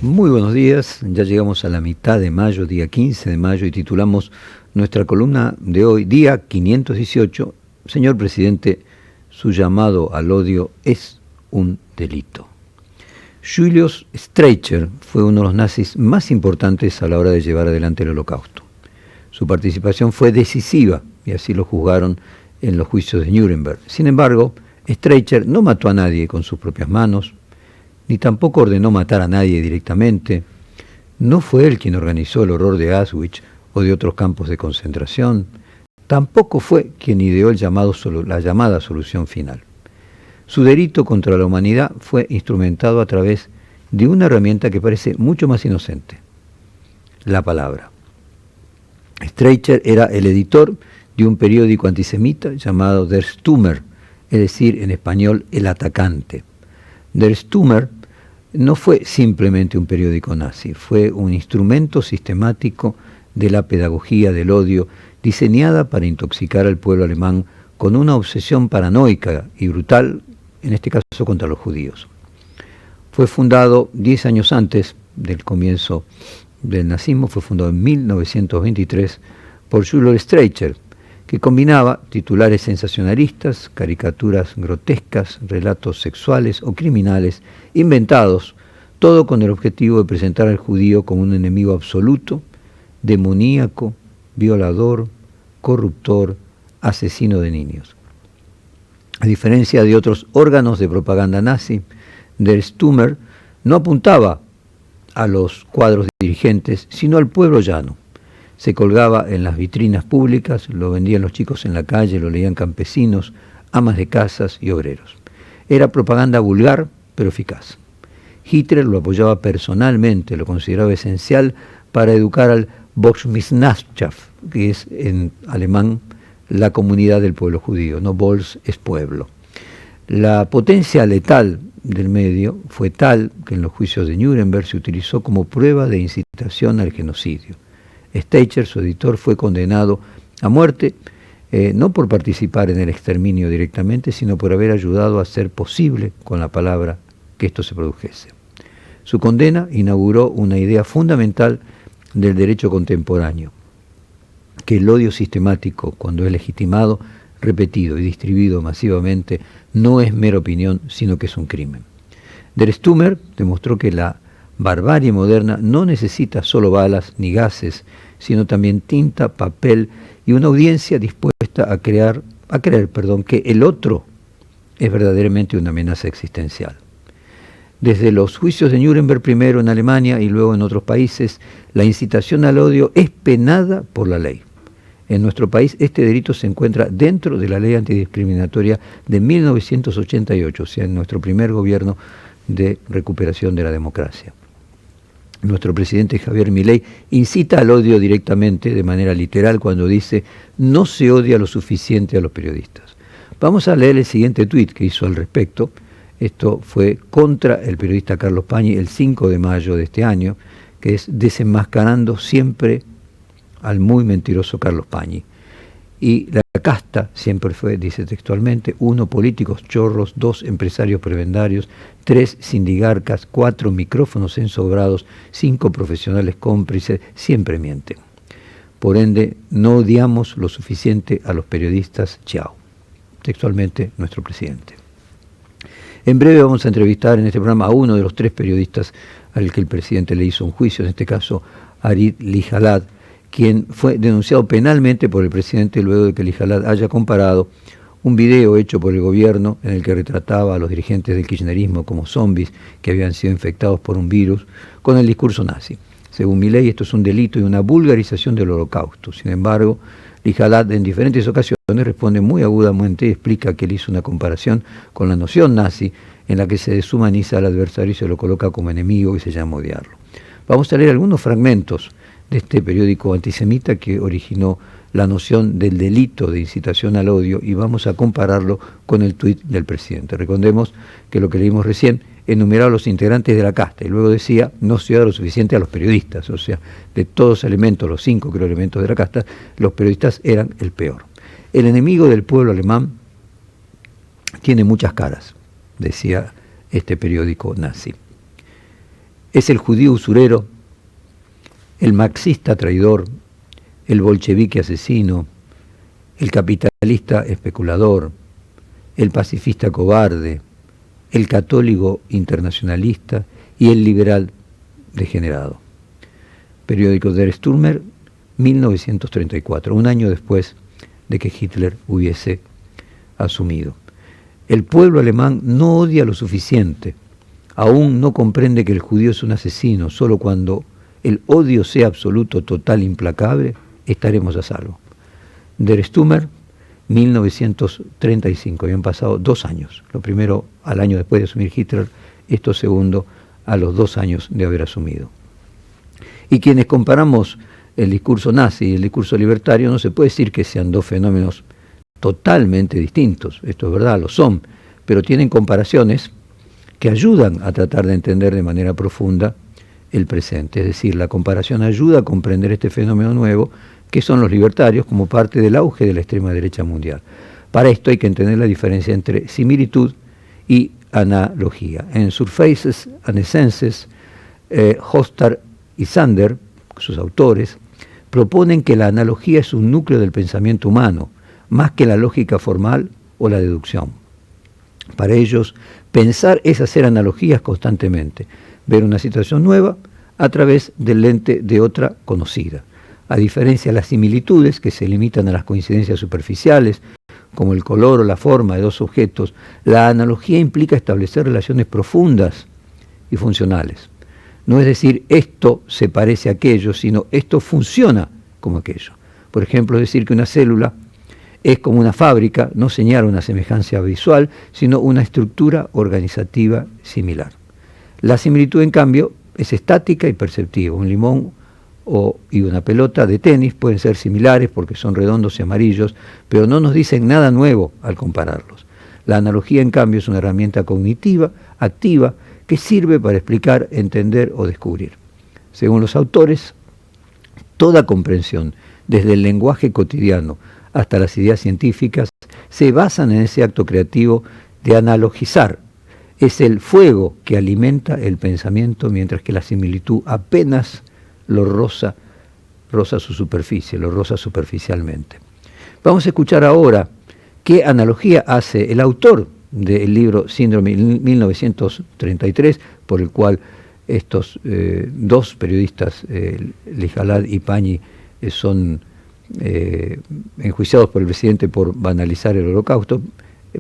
Muy buenos días, ya llegamos a la mitad de mayo, día 15 de mayo, y titulamos nuestra columna de hoy, día 518, Señor Presidente, su llamado al odio es un delito. Julius Streicher fue uno de los nazis más importantes a la hora de llevar adelante el Holocausto. Su participación fue decisiva, y así lo juzgaron en los juicios de Nuremberg. Sin embargo, Streicher no mató a nadie con sus propias manos, ni tampoco ordenó matar a nadie directamente. No fue él quien organizó el horror de Auschwitz o de otros campos de concentración. Tampoco fue quien ideó la llamada solución final. Su delito contra la humanidad fue instrumentado a través de una herramienta que parece mucho más inocente: la palabra. Streicher era el editor de un periódico antisemita llamado Der Stürmer, es decir, en español, el atacante. Der Stürmer no fue simplemente un periódico nazi, fue un instrumento sistemático de la pedagogía del odio diseñada para intoxicar al pueblo alemán con una obsesión paranoica y brutal, en este caso contra los judíos. Fue fundado 10 años antes del comienzo del nazismo, fue fundado en 1923 por Julius Streicher, que combinaba titulares sensacionalistas, caricaturas grotescas, relatos sexuales o criminales inventados, todo con el objetivo de presentar al judío como un enemigo absoluto, demoníaco, violador, corruptor, asesino de niños. A diferencia de otros órganos de propaganda nazi, Der Stürmer no apuntaba a los cuadros dirigentes, sino al pueblo llano. Se colgaba en las vitrinas públicas, lo vendían los chicos en la calle, lo leían campesinos, amas de casas y obreros. Era propaganda vulgar, pero eficaz. Hitler lo apoyaba personalmente, lo consideraba esencial para educar al Volksgemeinschaft, que es en alemán la comunidad del pueblo judío, no Volks es pueblo. La potencia letal del medio fue tal que en los juicios de Nuremberg se utilizó como prueba de incitación al genocidio. Streicher, su editor, fue condenado a muerte, no por participar en el exterminio directamente, sino por haber ayudado a hacer posible con la palabra que esto se produjese. Su condena inauguró una idea fundamental del derecho contemporáneo: que el odio sistemático, cuando es legitimado, repetido y distribuido masivamente, no es mera opinión, sino que es un crimen. Der Stürmer demostró que la barbarie moderna no necesita solo balas ni gases, sino también tinta, papel y una audiencia dispuesta a creer que el otro es verdaderamente una amenaza existencial. Desde los juicios de Nuremberg, primero en Alemania y luego en otros países, la incitación al odio es penada por la ley. En nuestro país este delito se encuentra dentro de la ley antidiscriminatoria de 1988, o sea, en nuestro primer gobierno de recuperación de la democracia. Nuestro presidente Javier Milei incita al odio directamente, de manera literal, cuando dice: no se odia lo suficiente a los periodistas. Vamos a leer el siguiente tuit que hizo al respecto. Esto fue contra el periodista Carlos Pañi el 5 de mayo de este año, que es desenmascarando siempre al muy mentiroso Carlos Pañi. Y la casta siempre fue, dice textualmente: 1, políticos chorros; 2, empresarios prebendarios; 3, sindigarcas; 4, micrófonos ensobrados; 5, profesionales cómplices. Siempre mienten. Por ende, no odiamos lo suficiente a los periodistas. Chao. Textualmente, nuestro presidente. En breve vamos a entrevistar en este programa a uno de los 3 periodistas al que el presidente le hizo un juicio, en este caso Arid Lijalad, quien fue denunciado penalmente por el presidente luego de que Lijalad haya comparado un video hecho por el gobierno en el que retrataba a los dirigentes del kirchnerismo como zombies que habían sido infectados por un virus con el discurso nazi. Según Milei, esto es un delito y una vulgarización del Holocausto. Sin embargo, Lijalad en diferentes ocasiones responde muy agudamente y explica que él hizo una comparación con la noción nazi en la que se deshumaniza al adversario y se lo coloca como enemigo y se llama odiarlo. Vamos a leer algunos fragmentos de este periódico antisemita que originó la noción del delito de incitación al odio, y vamos a compararlo con el tuit del presidente. Recordemos que lo que leímos recién enumeraba a los integrantes de la casta y luego decía: no se odia lo suficiente a los periodistas. O sea, de todos los elementos, los 5 elementos de la casta, los periodistas eran el peor. El enemigo del pueblo alemán tiene muchas caras, decía este periódico nazi. Es el judío usurero, el marxista traidor, el bolchevique asesino, el capitalista especulador, el pacifista cobarde, el católico internacionalista y el liberal degenerado. Periódico Der Stürmer, 1934, un año después de que Hitler hubiese asumido. El pueblo alemán no odia lo suficiente, aún no comprende que el judío es un asesino. Solo cuando el odio sea absoluto, total, implacable, estaremos a salvo. Der Stürmer, 1935, habían pasado 2 años, lo primero al año después de asumir Hitler, esto segundo a los 2 años de haber asumido. Y quienes comparamos el discurso nazi y el discurso libertario, no se puede decir que sean dos fenómenos totalmente distintos, esto es verdad, lo son, pero tienen comparaciones que ayudan a tratar de entender de manera profunda el presente, es decir, la comparación ayuda a comprender este fenómeno nuevo que son los libertarios como parte del auge de la extrema derecha mundial. Para esto hay que entender la diferencia entre similitud y analogía. En Surfaces and Essences, Hofstadter y Sander, sus autores, proponen que la analogía es un núcleo del pensamiento humano, más que la lógica formal o la deducción. Para ellos, pensar es hacer analogías constantemente, ver una situación nueva a través del lente de otra conocida. A diferencia de las similitudes, que se limitan a las coincidencias superficiales, como el color o la forma de dos objetos, la analogía implica establecer relaciones profundas y funcionales. No es decir, esto se parece a aquello, sino esto funciona como aquello. Por ejemplo, decir que una célula es como una fábrica, no señala una semejanza visual, sino una estructura organizativa similar. La similitud, en cambio, es estática y perceptiva. Un limón y una pelota de tenis pueden ser similares porque son redondos y amarillos, pero no nos dicen nada nuevo al compararlos. La analogía, en cambio, es una herramienta cognitiva, activa, que sirve para explicar, entender o descubrir. Según los autores, toda comprensión, desde el lenguaje cotidiano hasta las ideas científicas, se basan en ese acto creativo de analogizar. Es el fuego que alimenta el pensamiento, mientras que la similitud apenas lo roza su superficie, lo roza superficialmente. Vamos a escuchar ahora qué analogía hace el autor del libro Síndrome 1933, por el cual estos dos periodistas, Lijalad y Pañi, son enjuiciados por el presidente por banalizar el Holocausto.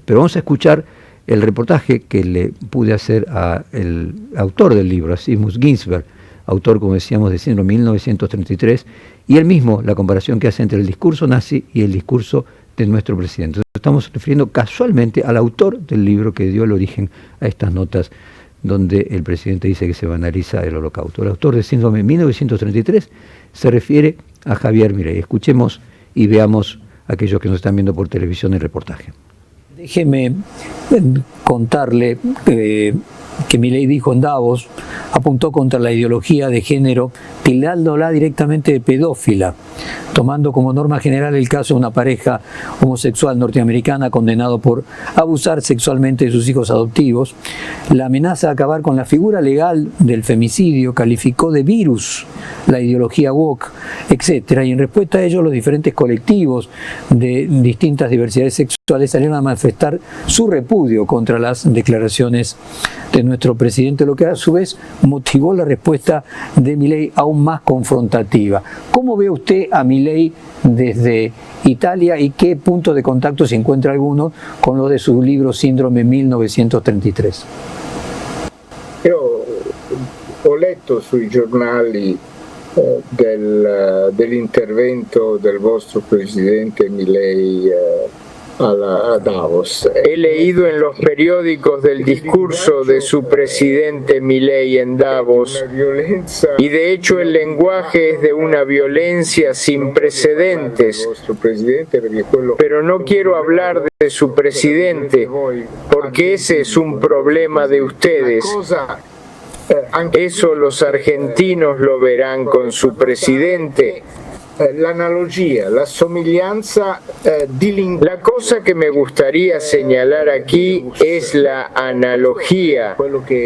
Pero vamos a escuchar el reportaje que le pude hacer al autor del libro, a Seamus Ginsberg, autor, como decíamos, de Síndrome 1933, y él mismo la comparación que hace entre el discurso nazi y el discurso de nuestro presidente. Nos estamos refiriendo casualmente al autor del libro que dio el origen a estas notas donde el presidente dice que se banaliza el Holocausto. El autor de Síndrome 1933 se refiere a Javier Milei. Escuchemos y veamos aquellos que nos están viendo por televisión el reportaje. Déjeme contarle que Milei dijo en Davos, apuntó contra la ideología de género, tildándola directamente de pedófila, tomando como norma general el caso de una pareja homosexual norteamericana condenado por abusar sexualmente de sus hijos adoptivos. La amenaza de acabar con la figura legal del femicidio calificó de virus la ideología woke, etc. Y en respuesta a ello, los diferentes colectivos de distintas diversidades sexuales salieron a manifestar su repudio contra las declaraciones de nuestro presidente, lo que a su vez motivó la respuesta de Milei aún más confrontativa. ¿Cómo ve usted a Milei desde Italia y qué punto de contacto, si encuentra alguno, con lo de su libro Síndrome 1933? Io ho letto sui giornali dell'intervento del vostro presidente Milei a Davos. He leído en los periódicos del discurso de su presidente Milei en Davos y de hecho el lenguaje es de una violencia sin precedentes. Pero no quiero hablar de su presidente porque ese es un problema de ustedes. Eso los argentinos lo verán con su presidente. la analogía, la somiglianza di linguaggio. La cosa que me gustaría señalar aquí es la analogía,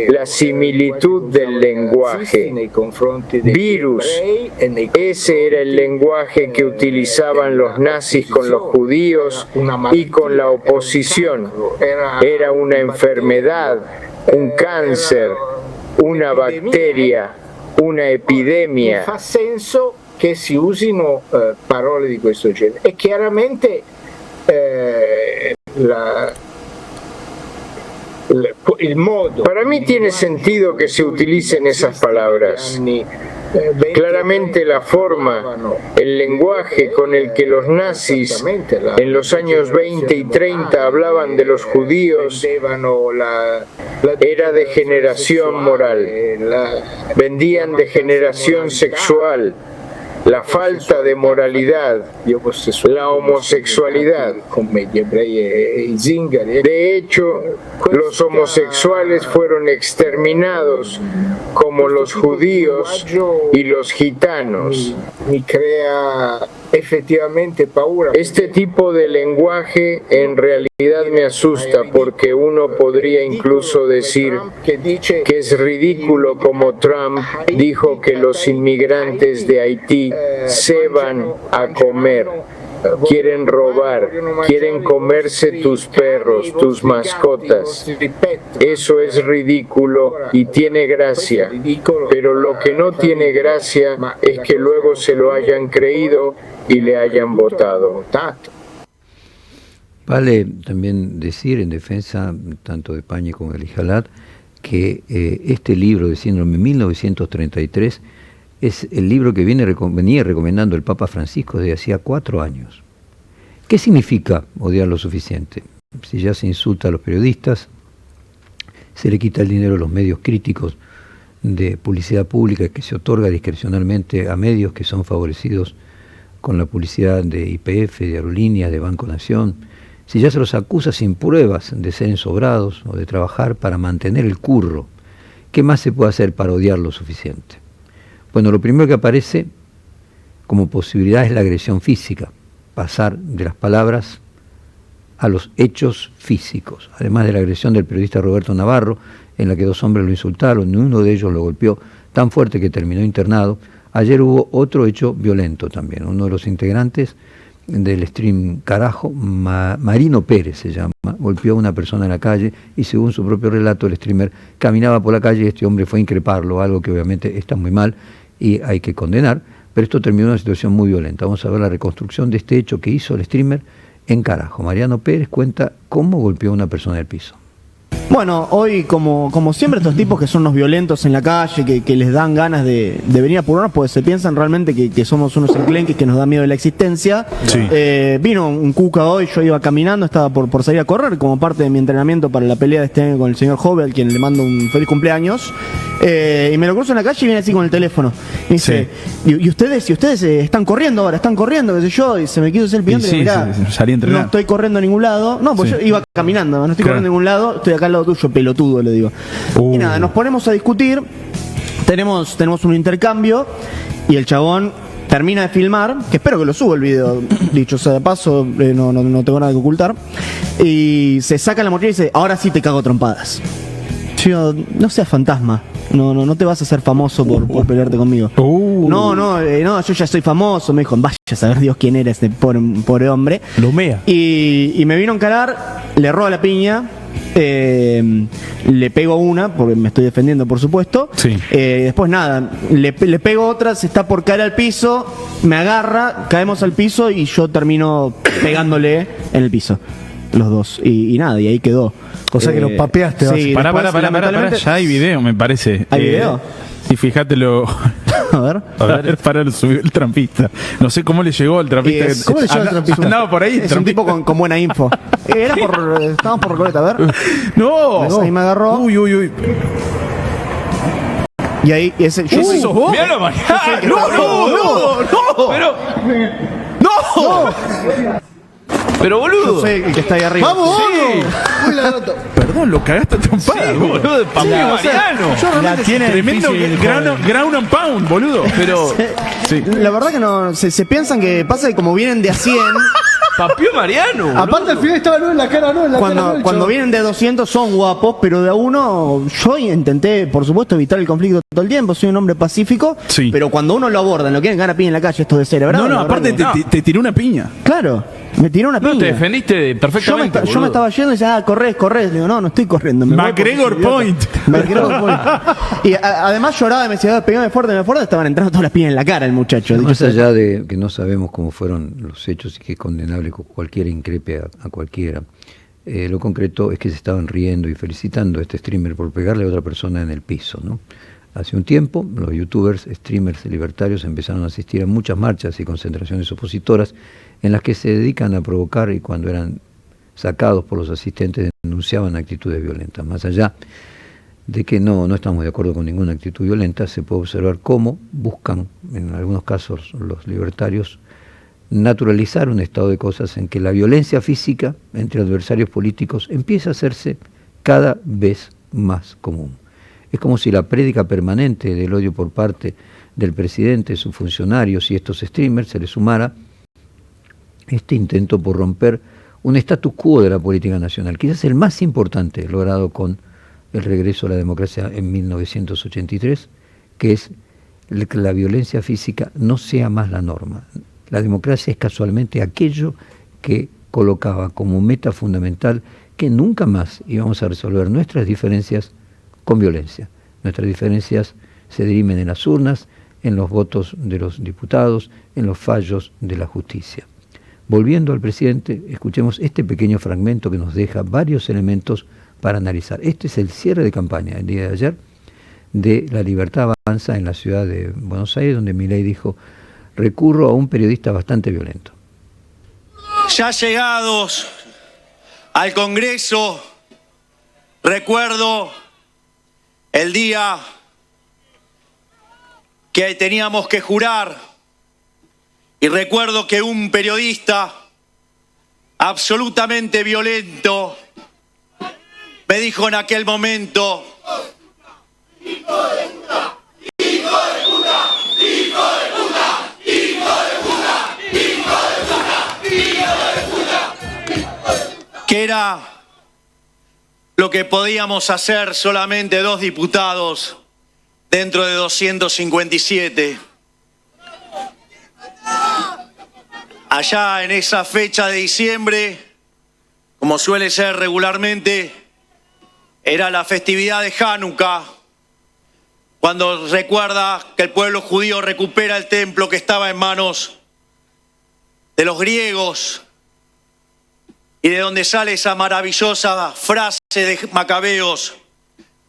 la similitud del lenguaje. Virus, ese era el lenguaje que utilizaban los nazis con los judíos y con la oposición. Era una enfermedad, un cáncer, una bacteria, una epidemia. Mi fa senso che si usino parole di questo genere e chiaramente il modo. Para mí tiene sentido que se utilicen esas palabras. Claramente la forma, el lenguaje con el que los nazis en los años 20 y 30 hablaban de los judíos era degeneración moral, vendían degeneración sexual, la falta de moralidad, la homosexualidad. De hecho, los homosexuales fueron exterminados como los judíos y los gitanos. Este tipo de lenguaje en realidad me asusta porque uno podría incluso decir que es ridículo como Trump dijo que los inmigrantes de Haití se van a comer. Quieren robar, quieren comerse tus perros, tus mascotas. Eso es ridículo y tiene gracia, pero lo que no tiene gracia es que luego se lo hayan creído y le hayan votado. Vale también decir en defensa tanto de Pañi como de Lijalat que este libro de Síndrome 1933 es el libro que venía recomendando el Papa Francisco desde hacía 4 años. ¿Qué significa odiar lo suficiente? Si ya se insulta a los periodistas, se le quita el dinero a los medios críticos de publicidad pública que se otorga discrecionalmente a medios que son favorecidos con la publicidad de YPF, de Aerolíneas, de Banco Nación, si ya se los acusa sin pruebas de ser ensobrados o de trabajar para mantener el curro, ¿qué más se puede hacer para odiar lo suficiente? Bueno, lo primero que aparece como posibilidad es la agresión física, pasar de las palabras a los hechos físicos, además de la agresión del periodista Roberto Navarro, en la que 2 hombres lo insultaron y uno de ellos lo golpeó tan fuerte que terminó internado. Ayer hubo otro hecho violento también, uno de los integrantes del stream Carajo, Marino Pérez se llama, golpeó a una persona en la calle y según su propio relato el streamer caminaba por la calle y este hombre fue a increparlo, algo que obviamente está muy mal y hay que condenar, pero esto terminó en una situación muy violenta. Vamos a ver la reconstrucción de este hecho que hizo el streamer en Carajo. Mariano Pérez cuenta cómo golpeó a una persona del piso. Bueno, hoy como siempre estos tipos que son unos violentos en la calle, que les dan ganas de venir a apurarnos, pues se piensan realmente que somos unos enclenques que nos da miedo de la existencia. Sí. Vino un Cuca hoy, yo iba caminando, estaba por salir a correr como parte de mi entrenamiento para la pelea de este año con el señor Hobel, quien le mando un feliz cumpleaños. Y me lo cruzo en la calle y viene así con el teléfono. Y dice, sí. ¿Y ustedes están corriendo ahora? ¿Están corriendo? ¿Qué sé yo? Y se me quiso hacer el pillante y mirá, no estoy corriendo a ningún lado. No, pues yo iba caminando, no estoy corriendo a ningún lado, estoy acá al lado tuyo, pelotudo, le digo. Y nada, nos ponemos a discutir, tenemos un intercambio y el chabón termina de filmar, que espero que lo suba el video, dicho sea de paso, no tengo nada que ocultar, y se saca la mochila y dice, ahora sí te cago a trompadas. Yo, no seas fantasma, no te vas a hacer famoso por pelearte conmigo. No, yo ya soy famoso, me dijo, vaya a saber Dios quién era ese pobre hombre. Lomea. Y me vino a encarar, le roba la piña, le pego una, porque me estoy defendiendo por supuesto, sí. Después nada, le pego otra, se está por caer al piso, me agarra, caemos al piso y yo termino pegándole en el piso, los dos, y nada, y ahí quedó. O sea que los papeaste. Sí, pará, ya hay video, me parece. ¿Hay video? Y fíjatelo. A ver, para subir el trampista. No sé cómo le llegó el trampista. ¿Cómo le llegó el trampista? Andaba por ahí. Es un tipo con buena info. Estábamos por Recoleta, a ver. No. Ahí me agarró. Uy. Y ahí ese. ¿Sos vos? Míralo, Mariano. No. Pero. No. Pero boludo. Yo soy el que está ahí arriba. ¡Vamos, Sí. Perdón, lo cagaste a trompada, Sí, boludo, de Papi Mariano. Yo realmente Tiene tremendo ground and pound, boludo. Pero, Sí. La verdad que no, se piensan que pasa que como vienen de a 100, Papi Mariano. boludo. Aparte al final estaba no en la cara, no en la cara. no, el cuando chabón. vienen de 200 son guapos, pero de a uno yo intenté, por supuesto, evitar el conflicto todo el tiempo, soy un hombre pacífico, Sí. pero cuando uno lo abordan, lo quieren ganar piña en la calle, esto de cerebral. No, aparte te tiró una piña. Claro, me tiró una No, piña. te defendiste perfectamente. Yo me estaba yendo y decía, corres. Le digo, no estoy corriendo. me voy porque McGregor soy idiota". Point. McGregor Point. Y además lloraba y me decía, pegame fuerte, estaban entrando todas las piñas en la cara el muchacho. Más allá de que no sabemos cómo fueron los hechos y que es condenable que cualquiera increpe a cualquiera, lo concreto es que se estaban riendo y felicitando a este streamer por pegarle a otra persona en el piso, ¿no? Hace un tiempo, los youtubers, streamers libertarios empezaron a asistir a muchas marchas y concentraciones opositoras en las que se dedican a provocar y cuando eran sacados por los asistentes denunciaban actitudes violentas. Más allá de que no estamos de acuerdo con ninguna actitud violenta, se puede observar cómo buscan, en algunos casos los libertarios, naturalizar un estado de cosas en que la violencia física entre adversarios políticos empieza a hacerse cada vez más común. Es como si la prédica permanente del odio por parte del presidente, sus funcionarios y estos streamers se le sumara este intento por romper un status quo de la política nacional, quizás el más importante logrado con el regreso a la democracia en 1983, que es que la violencia física no sea más la norma. La democracia es casualmente aquello que colocaba como meta fundamental que nunca más íbamos a resolver nuestras diferencias con violencia. Nuestras diferencias se dirimen en las urnas, en los votos de los diputados, en los fallos de la justicia. Volviendo al presidente, escuchemos este pequeño fragmento que nos deja varios elementos para analizar. Este es el cierre de campaña, el día de ayer, de La Libertad Avanza en la ciudad de Buenos Aires, donde Milei dijo, recurro a un periodista bastante violento. Ya llegados al Congreso, recuerdo el día que teníamos que jurar y recuerdo que un periodista absolutamente violento me dijo en aquel momento: que era lo que podíamos hacer solamente 2 diputados dentro de 257. Allá en esa fecha de diciembre, como suele ser regularmente, era la festividad de Hanukkah, cuando recuerda que el pueblo judío recupera el templo que estaba en manos de los griegos, y de donde sale esa maravillosa frase de Macabeos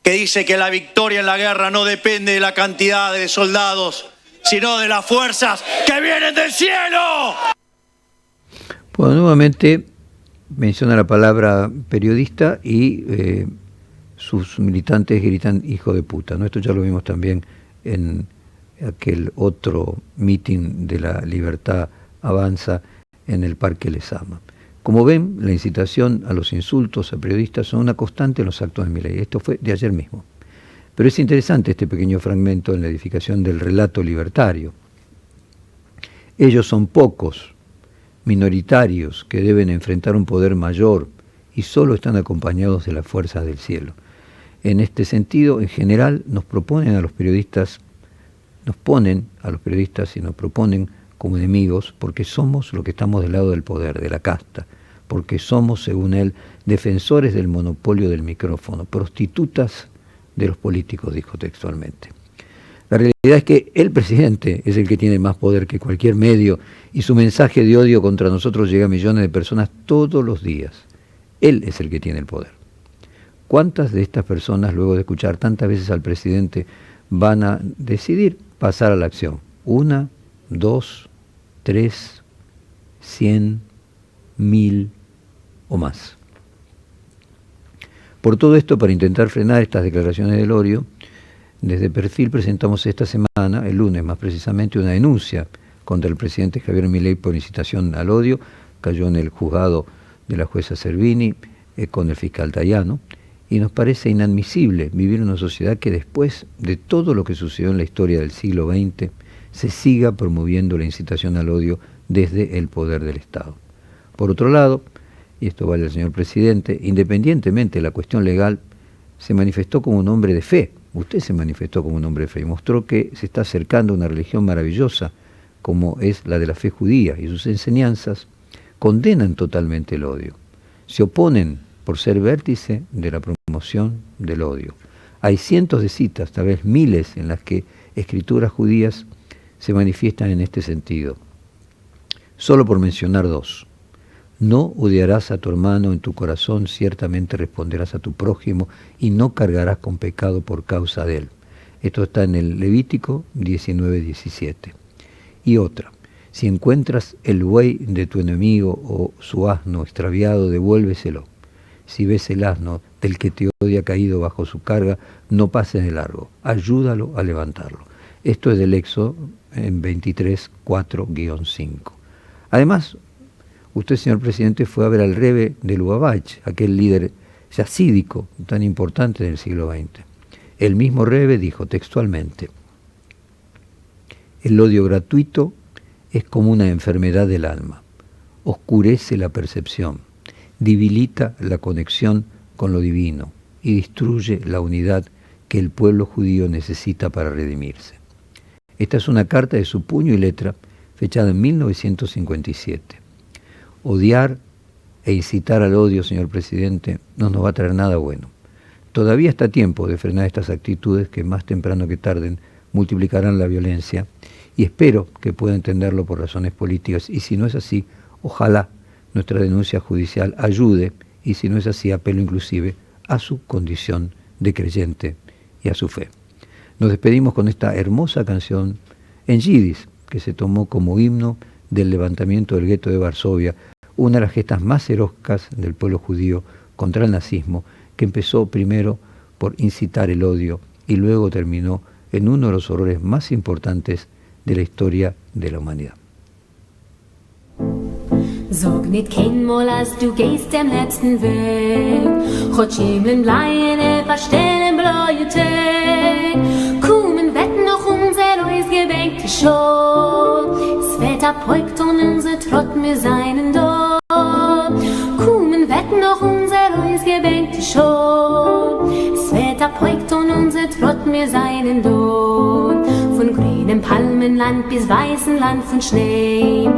que dice que la victoria en la guerra no depende de la cantidad de soldados, sino de las fuerzas que vienen del cielo. Bueno, nuevamente menciona la palabra periodista y sus militantes gritan hijo de puta, ¿no? Esto ya lo vimos también en aquel otro meeting de La Libertad Avanza en el Parque Lezama. Como ven, la incitación a los insultos a periodistas son una constante en los actos de Milei. Esto fue de ayer mismo. Pero es interesante este pequeño fragmento en la edificación del relato libertario. Ellos son pocos, minoritarios, que deben enfrentar un poder mayor y solo están acompañados de las fuerzas del cielo. En este sentido, en general, nos ponen a los periodistas y nos proponen como enemigos porque somos lo que estamos del lado del poder, de la casta, porque somos, según él, defensores del monopolio del micrófono, prostitutas de los políticos, dijo textualmente. La realidad es que el presidente es el que tiene más poder que cualquier medio y su mensaje de odio contra nosotros llega a millones de personas todos los días. Él es el que tiene el poder. ¿Cuántas de estas personas, luego de escuchar tantas veces al presidente, van a decidir pasar a la acción? 1, 2, 3, 100, 1000 o más. Por todo esto, para intentar frenar estas declaraciones del odio, desde Perfil presentamos esta semana, el lunes más precisamente, una denuncia contra el presidente Javier Milei por incitación al odio, cayó en el juzgado de la jueza Servini con el fiscal Tayano, y nos parece inadmisible vivir en una sociedad que después de todo lo que sucedió en la historia del siglo XX se siga promoviendo la incitación al odio desde el poder del Estado. Por otro lado, y esto vale al señor presidente, independientemente de la cuestión legal, se manifestó como un hombre de fe. Usted se manifestó como un hombre de fe y mostró que se está acercando a una religión maravillosa como es la de la fe judía, y sus enseñanzas condenan totalmente el odio. Se oponen por ser vértice de la promoción del odio. Hay cientos de citas, tal vez miles, en las que escrituras judías se manifiestan en este sentido. Solo por mencionar dos. No odiarás a tu hermano en tu corazón, ciertamente responderás a tu prójimo y no cargarás con pecado por causa de él. Esto está en el Levítico 19:17. Y otra, si encuentras el buey de tu enemigo o su asno extraviado, devuélveselo. Si ves el asno del que te odia caído bajo su carga, no pases de largo, ayúdalo a levantarlo. Esto es del Éxodo en 23:4-5. Además, usted, señor presidente, fue a ver al Rebbe de Lubavitch, aquel líder yacídico tan importante del siglo XX. El mismo Rebbe dijo textualmente: el odio gratuito es como una enfermedad del alma, oscurece la percepción, debilita la conexión con lo divino y destruye la unidad que el pueblo judío necesita para redimirse. Esta es una carta de su puño y letra, fechada en 1957. Odiar e incitar al odio, señor presidente, no nos va a traer nada bueno. Todavía está a tiempo de frenar estas actitudes que más temprano que tarde multiplicarán la violencia, y espero que pueda entenderlo por razones políticas, y si no es así, ojalá nuestra denuncia judicial ayude, y si no es así, apelo inclusive a su condición de creyente y a su fe. Nos despedimos con esta hermosa canción en yidis, que se tomó como himno del levantamiento del gueto de Varsovia, una de las gestas más heroicas del pueblo judío contra el nazismo, que empezó primero por incitar el odio y luego terminó en uno de los horrores más importantes de la historia de la humanidad. Sag nicht keinmal, als du gehst dem letzten Weg. Gott schimmeln bleien, verstellen bläue Tag. Kommen wird noch unser ausgebänkte Show. Das Wetter beugt und unser Trott wir seinen da. Kommen wird noch unser ausgebänkte Show. Das Wetter beugt und unser Trott wir seinen da. Von grünem Palmenland bis weißem Land von Schnee.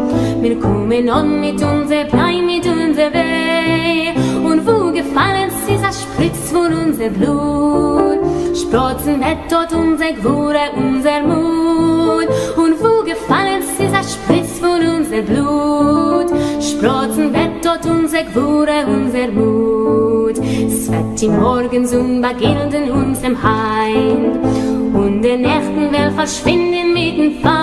Wir kommen an mit unser Blei, mit unser Weh. Und wo gefallen ist, das spritzt von unser Blut. Sprotzen wird dort unser Gwure, unser Mut. Und wo gefallen ist, das spritzt von unser Blut. Sprotzen wird dort unser Gwure, unser Mut. Es wird die Morgensonne beginnen in unserem Heim. Und der Nächten will verschwinden mit dem Feind.